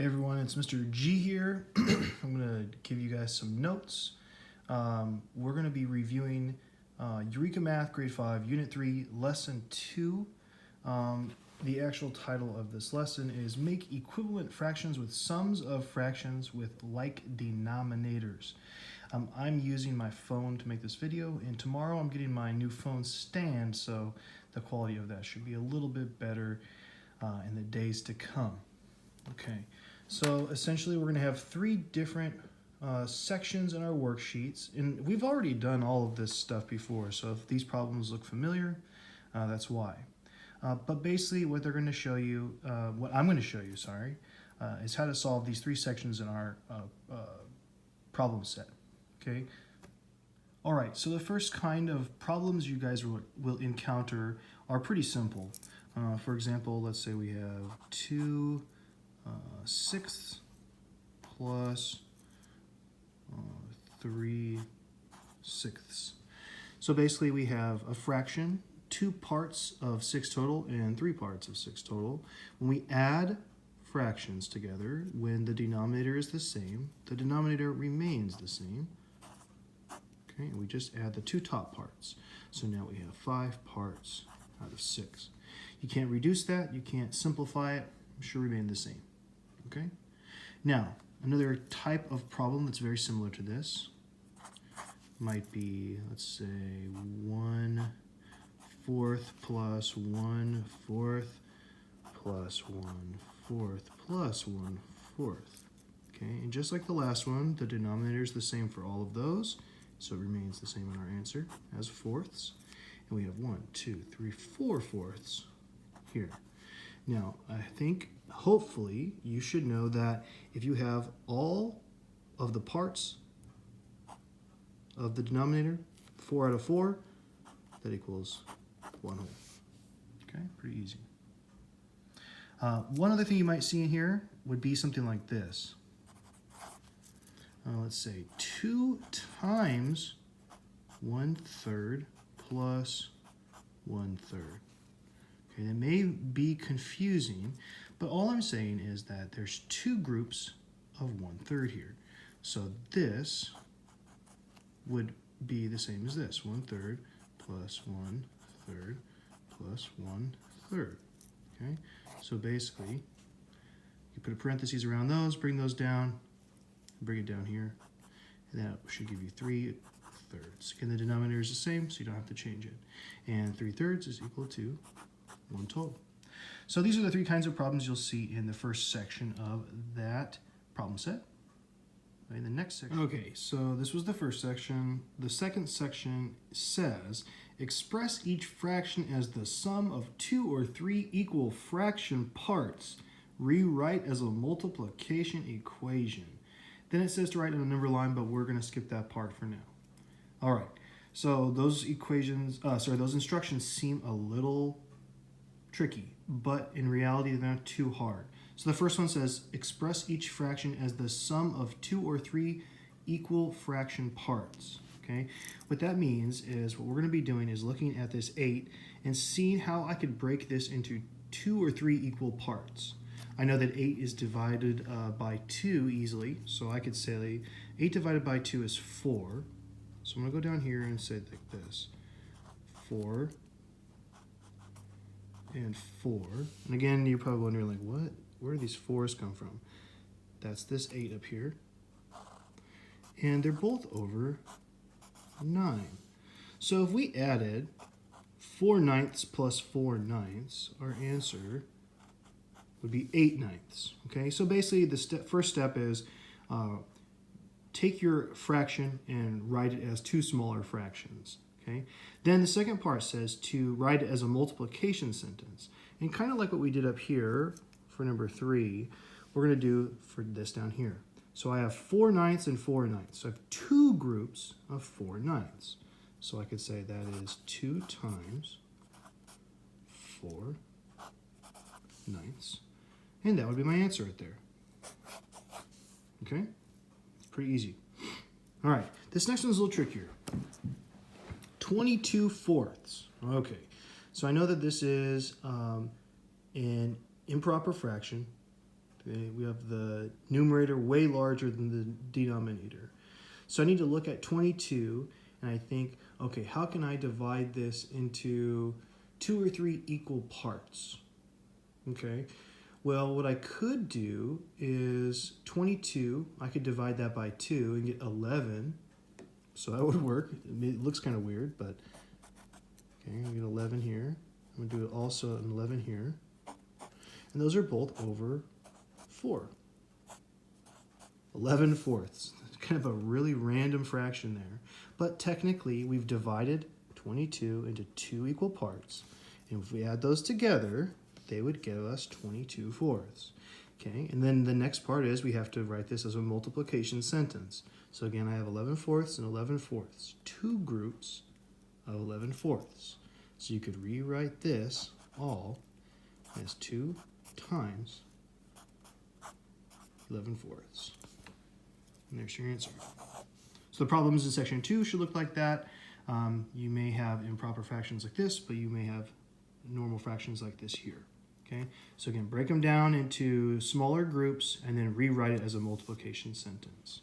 Hey everyone, it's Mr. G here. I'm going to give you guys some notes. We're going to be reviewing Eureka Math Grade 5 Unit 3 Lesson 2. The actual title of this lesson is Make Equivalent Fractions with Sums of Fractions with Like Denominators. I'm using my phone to make this video, and tomorrow I'm getting my new phone stand, so the quality of that should be a little bit better in the days to come. Okay, so essentially we're going to have three different sections in our worksheets, and we've already done all of this stuff before, so if these problems look familiar, that's why. But basically what they're going to show you, what I'm going to show you, is how to solve these three sections in our problem set. Okay. All right, so the first kind of problems you guys will encounter are pretty simple. For example, let's say we have 2 sixths plus 3 sixths. So basically we have a fraction, 2 parts of 6 total and 3 parts of 6 total. When we add fractions together, when the denominator is the same, the denominator remains the same. Okay, and we just add the 2 top parts. So now we have 5 parts out of 6. You can't reduce that, you can't simplify it, it should remain the same. Okay? Now, another type of problem that's very similar to this might be, let's say, 1/4 plus 1/4 plus 1/4 plus 1/4. Okay, and just like the last one, the denominator is the same for all of those, so it remains the same in our answer as fourths. And we have 1, 2, 3, 4 fourths here. Now, I think, hopefully, you should know that if you have all of the parts of the denominator, 4 out of 4, that equals 1 whole. Okay, pretty easy. One other thing you might see in here would be something like this. Let's say 2 times 1/3 plus 1/3. Okay, that may be confusing, but all I'm saying is that there's 2 groups of 1/3 here. So this would be the same as this, 1/3 plus 1/3 plus 1/3. Okay, so basically, you put a parentheses around those, bring those down, bring it down here, and that should give you 3/3. Again, the denominator is the same, so you don't have to change it. And 3/3 is equal to 1 total. So these are the 3 kinds of problems you'll see in the first section of that problem set. In the next section. Okay, so this was the first section. The second section says, express each fraction as the sum of 2 or 3 equal fraction parts. Rewrite as a multiplication equation. Then it says to write in a number line, but we're going to skip that part for now. All right, so those those instructions seem a little tricky, but in reality they're not too hard. So the first one says express each fraction as the sum of 2 or 3 equal fraction parts. Okay, what that means is what we're going to be doing is looking at this 8 and seeing how I could break this into 2 or 3 equal parts. I know that 8 is divided by 2 easily, so I could say 8 divided by 2 is 4. So I'm going to go down here and say like this, 4 and 4. And again, you're probably wondering, like, what? Where do these 4s come from? That's this 8 up here. And they're both over 9. So if we added 4/9 plus 4/9, our answer would be 8/9. Okay, so basically the first step is take your fraction and write it as 2 smaller fractions. Okay. Then the second part says to write it as a multiplication sentence. And kind of like what we did up here for number 3, we're going to do for this down here. So I have 4/9 and 4/9. So I have 2 groups of 4/9. So I could say that is 2 times 4/9. And that would be my answer right there. Okay? It's pretty easy. All right. This next one's a little trickier. 22 fourths. Okay, so I know that this is an improper fraction We have the numerator way larger than the denominator. So I need to look at 22 and I think, okay, how can I divide this into 2 or 3 equal parts? Okay, well, what I could do is 22, I could divide that by 2 and get 11. So that would work. It looks kind of weird, but okay, I get 11 here. I'm gonna do it also an 11 here. And those are both over 4. 11 fourths. It's kind of a really random fraction there. But technically, we've divided 22 into 2 equal parts. And if we add those together, they would give us 22 fourths. Okay, and then the next part is we have to write this as a multiplication sentence. So again, I have 11 fourths and 11 fourths. 2 groups of 11 fourths. So you could rewrite this all as 2 times 11 fourths. And there's your answer. So the problems in section 2 should look like that. You may have improper fractions like this, but you may have normal fractions like this here. Okay, so again, break them down into smaller groups and then rewrite it as a multiplication sentence.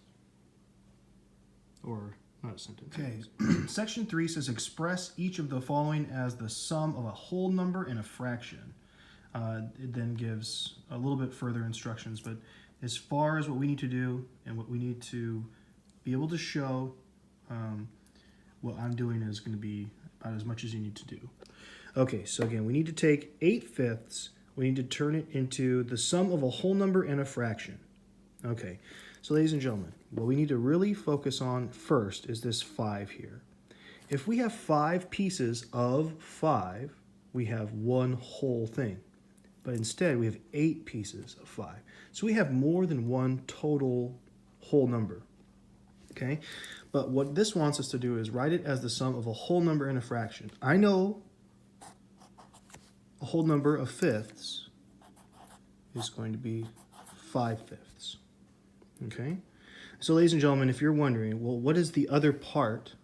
Or not a sentence. Okay, section 3 says express each of the following as the sum of a whole number and a fraction. It then gives a little bit further instructions, but as far as what we need to do and what we need to be able to show, what I'm doing is going to be about as much as you need to do. Okay, so again, we need to take 8 fifths, we need to turn it into the sum of a whole number and a fraction. Okay, so ladies and gentlemen, what we need to really focus on first is this 5 here. If we have 5 pieces of 5, we have one whole thing. But instead, we have 8 pieces of 5. So we have more than one total whole number. Okay, but what this wants us to do is write it as the sum of a whole number and a fraction. I know a whole number of fifths is going to be 5 fifths. Okay, so ladies and gentlemen, if you're wondering, well, what is the other part?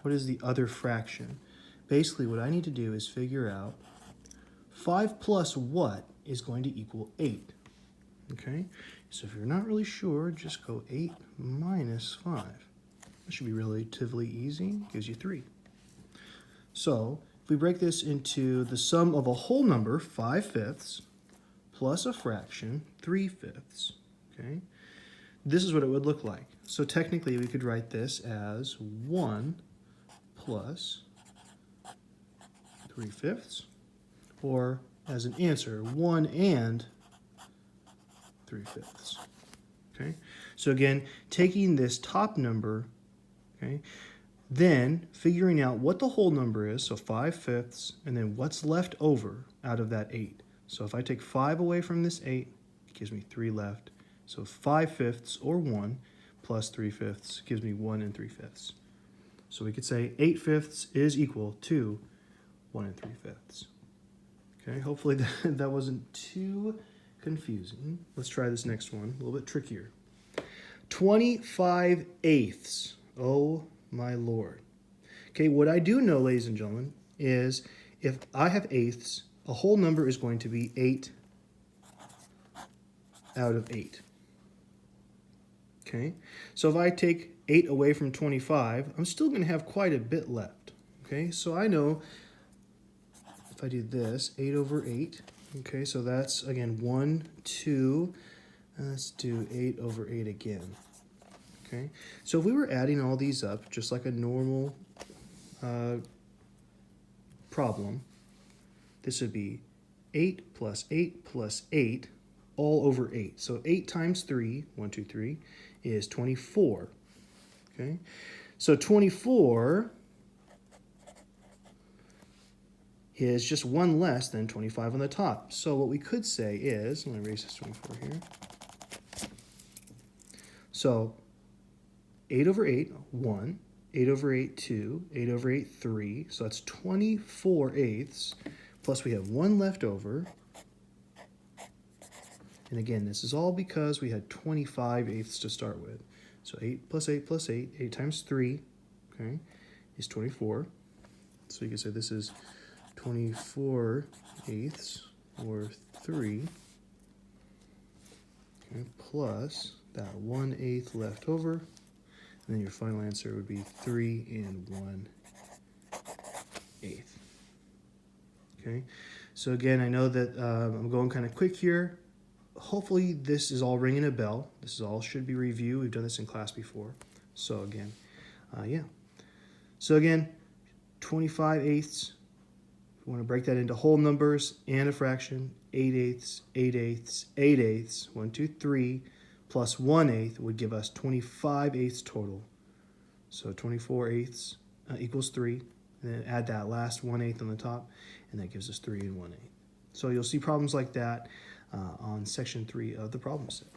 What is the other fraction? Basically, what I need to do is figure out 5 plus what is going to equal 8. Okay, so if you're not really sure, just go 8 minus 5. That should be relatively easy, gives you 3. So if we break this into the sum of a whole number, 5 fifths, plus a fraction, 3 fifths, okay, this is what it would look like. So technically we could write this as 1 plus 3 fifths, or as an answer, 1 and 3 fifths. Okay, so again, taking this top number, okay, then figuring out what the whole number is, so 5 fifths, and then what's left over out of that 8. So if I take 5 away from this 8, it gives me 3 left. So 5 fifths, or 1, plus 3 fifths gives me 1 and 3 fifths. So we could say 8 fifths is equal to 1 and 3 fifths. Okay, hopefully that wasn't too confusing. Let's try this next one, a little bit trickier. 25 eighths. Oh my Lord. Okay, what I do know, ladies and gentlemen, is if I have eighths, a whole number is going to be 8 out of 8. Okay, so if I take 8 away from 25, I'm still going to have quite a bit left. Okay, so I know if I do this, 8 over 8, okay, so that's, again, 1, 2, and let's do 8 over 8 again. Okay, so if we were adding all these up, just like a normal problem, this would be 8 plus 8 plus 8, all over 8. So 8 times 3, 1, 2, 3, is 24. Okay, so 24 is just 1 less than 25 on the top. So what we could say is, I'm going to erase this 24 here. So 8 over 8, 1, 8 over 8, 2, 8 over 8, 3. So that's 24 eighths, plus we have 1 left over. And again, this is all because we had 25 eighths to start with. So 8 plus 8 plus 8, 8 times 3, okay, is 24. So you can say this is 24 eighths, or 3. plus that 1/8 left over, and then your final answer would be 3 1/8. Okay, so again, I know that I'm going kind of quick here. Hopefully this is all ringing a bell. This is all should be reviewed. We've done this in class before. So again, yeah. So again, 25/8. We want to break that into whole numbers and a fraction. 8/8, 8/8, 8/8. 1, 2, 3 plus 1/8 would give us 25/8 total. So 24/8 equals 3. And then add that last 1/8 on the top, and that gives us 3 1/8. So you'll see problems like that on section 3 of the problem set.